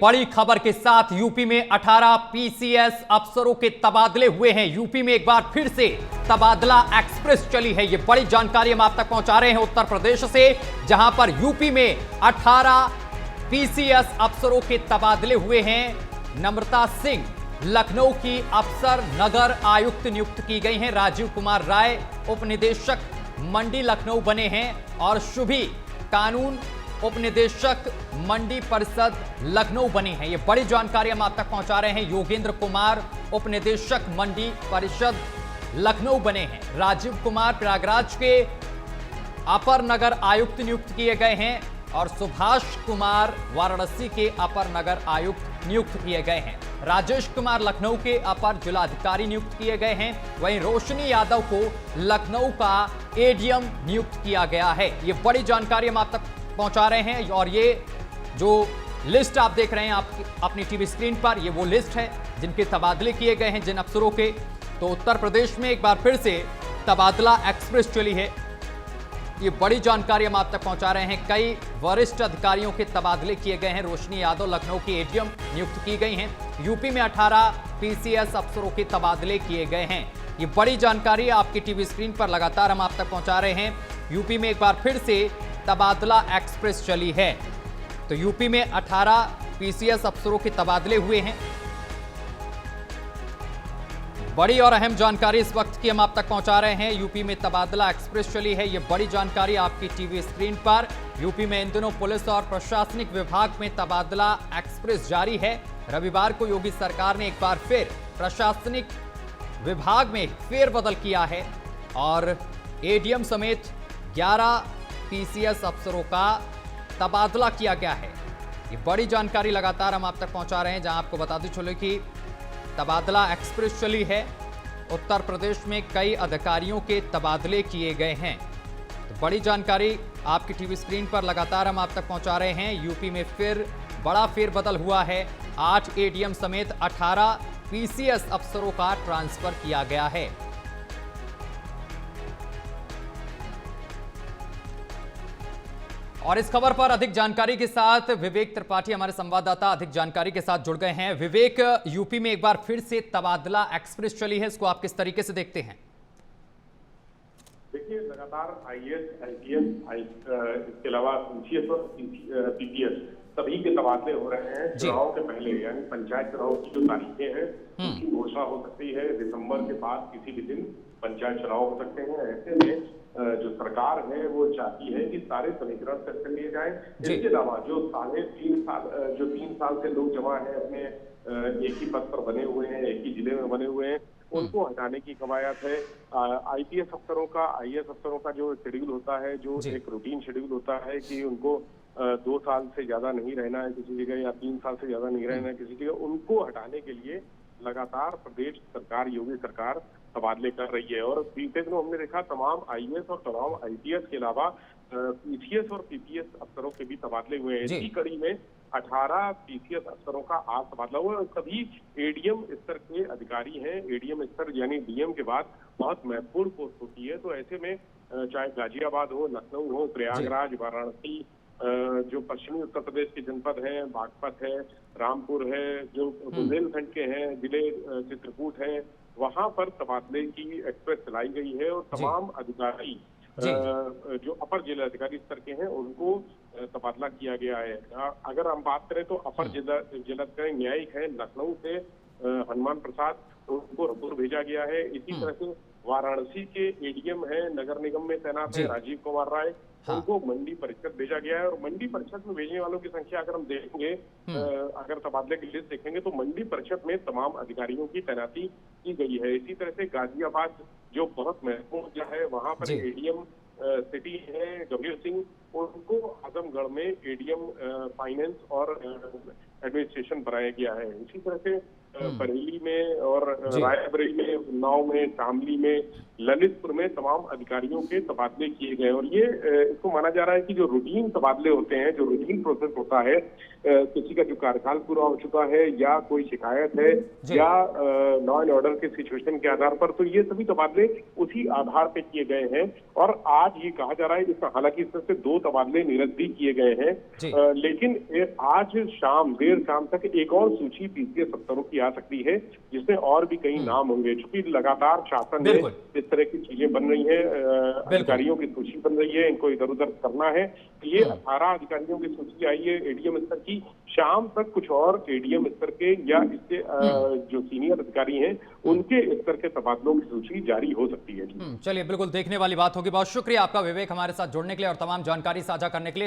बड़ी खबर के साथ यूपी में 18 पीसीएस अफसरों के तबादले हुए हैं। यूपी में एक बार फिर से तबादला एक्सप्रेस चली है। यह बड़ी जानकारी हम आप तक पहुंचा रहे हैं उत्तर प्रदेश से, जहां पर यूपी में 18 पीसीएस अफसरों के तबादले हुए हैं। नम्रता सिंह लखनऊ की अफसर नगर आयुक्त नियुक्त की गई हैं। राजीव कुमार राय उप निदेशक मंडी लखनऊ बने हैं और शुभी कानून उप निदेशक मंडी परिषद लखनऊ बनी है। यह बड़ी जानकारी हम आप तक पहुंचा रहे हैं। योगेंद्र कुमार उप निदेशक मंडी परिषद लखनऊ बने हैं। राजीव कुमार प्रयागराज के अपर नगर आयुक्त नियुक्त किए गए हैं और सुभाष कुमार वाराणसी के अपर नगर आयुक्त नियुक्त किए गए हैं। राजेश कुमार लखनऊ के अपर जिलाधिकारी नियुक्त किए गए हैं। वहीं रोशनी यादव को लखनऊ का एडीएम नियुक्त किया गया है। यह बड़ी जानकारी हम आप तक पहुंचा रहे हैं और ये जो लिस्ट आप देख रहे हैं अपनी टीवी स्क्रीन पर, ये वो लिस्ट है जिनके तबादले किए गए हैं जिन अफसरों के। तो उत्तर प्रदेश में एक बार फिर से तबादला एक्सप्रेस चली है। ये बड़ी जानकारी हम आप तक पहुंचा रहे हैं। कई वरिष्ठ अधिकारियों के तबादले किए गए हैं। रोशनी यादव लखनऊ की एडीएम नियुक्त की गई हैं। यूपी में 18 पीसीएस अफसरों के तबादले किए गए हैं। ये बड़ी जानकारी आपकी टीवी स्क्रीन पर लगातार हम आप तक पहुंचा रहे हैं। यूपी में एक बार फिर से तबादला एक्सप्रेस चली है। तो यूपी में 18 पीसीएस अफसरों के तबादले हुए हैं। बड़ी और अहम जानकारी इस वक्त की हम आप तक पहुंचा रहे हैं। यूपी में तबादला एक्सप्रेस चली है। यह बड़ी जानकारी आपकी टीवी स्क्रीन पर। यूपी में इन दिनों पुलिस और प्रशासनिक विभाग में तबादला एक्सप्रेस जारी है। रविवार को योगी सरकार ने एक बार फिर प्रशासनिक विभाग में फेरबदल किया है और एडीएम समेत 11 पीसीएस अफसरों का तबादला किया गया है। ये बड़ी जानकारी लगातार हम आप तक पहुंचा रहे हैं, जहां आपको बताते चले कि तबादला एक्सप्रेस चली है। उत्तर प्रदेश में कई अधिकारियों के तबादले किए गए हैं। तो बड़ी जानकारी आपकी टीवी स्क्रीन पर लगातार हम आप तक पहुंचा रहे हैं। यूपी में फिर बड़ा फेरबदल हुआ है। 8 एडीएम समेत 18 पीसीएस अफसरों का ट्रांसफर किया गया है। और इस खबर पर अधिक जानकारी के साथ विवेक त्रिपाठी हमारे संवाददाता अधिक जानकारी के साथ जुड़ गए हैं। विवेक, यूपी में एक बार फिर से तबादला एक्सप्रेस चली है, इसको आप किस तरीके से देखते हैं? देखिए, लगातार आईएएस, आईपीएस, इसके अलावा पीसीएस और पीपीएस सभी के तबादले हो रहे हैं। चुनाव के पहले, यानी पंचायत चुनाव की जो तारीखें हैं उसकी घोषणा हो सकती है। दिसंबर के बाद किसी भी दिन पंचायत चुनाव हो सकते हैं। ऐसे में जो सरकार है वो चाहती है कि सारे समीकरण तय कर लिए जाएं। इसके अलावा जो 3 साल से लोग जमा है अपने एक ही पद पर बने हुए हैं, एक ही जिले में बने हुए हैं, उनको हटाने की कवायद है। आईपीएस अफसरों का, आईएएस अफसरों का जो शेड्यूल होता है, जो एक रूटीन शेड्यूल होता है कि उनको 2 साल से ज्यादा नहीं रहना है किसी जगह या 3 साल से ज्यादा नहीं रहना है किसी जगह, उनको हटाने के लिए लगातार प्रदेश सरकार, योगी सरकार तबादले कर रही है। और बीते दिनों हमने देखा तमाम आईएएस और तमाम आईपीएस के अलावा पीसीएस और पीपीएस अफसरों के भी तबादले हुए हैं। इसी कड़ी में 18 पीसीएस अफसरों का आज तबादला हुआ। सभी एडीएम स्तर के अधिकारी हैं। एडीएम स्तर यानी डीएम के बाद बहुत महत्वपूर्ण पोस्ट होती है। तो ऐसे में चाहे गाजियाबाद हो, लखनऊ हो, प्रयागराज, वाराणसी, जो पश्चिमी उत्तर प्रदेश के जनपद हैं, बागपत है, रामपुर है, जो बुंदेलखंड के हैं जिले, चित्रकूट है, वहां पर तबादले की एक्सप्रेस चलाई गई है। और तमाम अधिकारी जो अपर जिलाधिकारी स्तर के हैं उनको तबादला किया गया है। अगर हम बात करें तो अपर जिलाधिकारी न्यायिक है लखनऊ से हनुमान प्रसाद, उनको रायपुर भेजा गया है। इसी तरह से वाराणसी के एडीएम है, नगर निगम में तैनात है राजीव कुमार राय, उनको मंडी परिषद भेजा गया है। और मंडी परिषद में भेजने वालों की संख्या अगर हम देखेंगे, अगर तबादले की लिस्ट देखेंगे तो मंडी परिषद में तमाम अधिकारियों की तैनाती की गई है। इसी तरह से गाजियाबाद जो बहुत महत्वपूर्ण है, वहां पर एडीएम सिटी है गंभीर सिंह, उनको आजमगढ़ में एडीएम फाइनेंस और एडमिनिस्ट्रेशन बनाया गया है। इसी तरह से बरेली में और रायबरेली में, उन्नाव में, शामली में, ललितपुर में तमाम अधिकारियों के तबादले किए गए। और ये इसको माना जा रहा है कि जो रूटीन तबादले होते हैं, जो रूटीन प्रोसेस होता है, किसी का जो कार्यकाल पूरा हो चुका है या कोई शिकायत है या लॉ एंड ऑर्डर के सिचुएशन के आधार पर, तो ये सभी तबादले उसी आधार पे किए गए हैं। और आज ये कहा जा रहा है, इसमें हालांकि इसमें से 2 तबादले निरस्त भी किए गए हैं, लेकिन आज देर शाम तक एक और सूची पीसीएस अफसरों की आ सकती है, जिसमें और भी कई नाम होंगे। क्योंकि लगातार शासन में इस तरह की चीजें बन रही है, अधिकारियों की सूची बन रही है, इनको इधर उधर करना है। ये 18 अधिकारियों की सूची आई है एडीएम स्तर की। शाम तक कुछ और एडीएम स्तर के या इससे जो सीनियर अधिकारी हैं उनके स्तर के तबादलों की सूची जारी हो सकती है। चलिए, बिल्कुल देखने वाली बात होगी। बहुत शुक्रिया आपका विवेक, हमारे साथ जुड़ने के लिए और तमाम जानकारी साझा करने के लिए।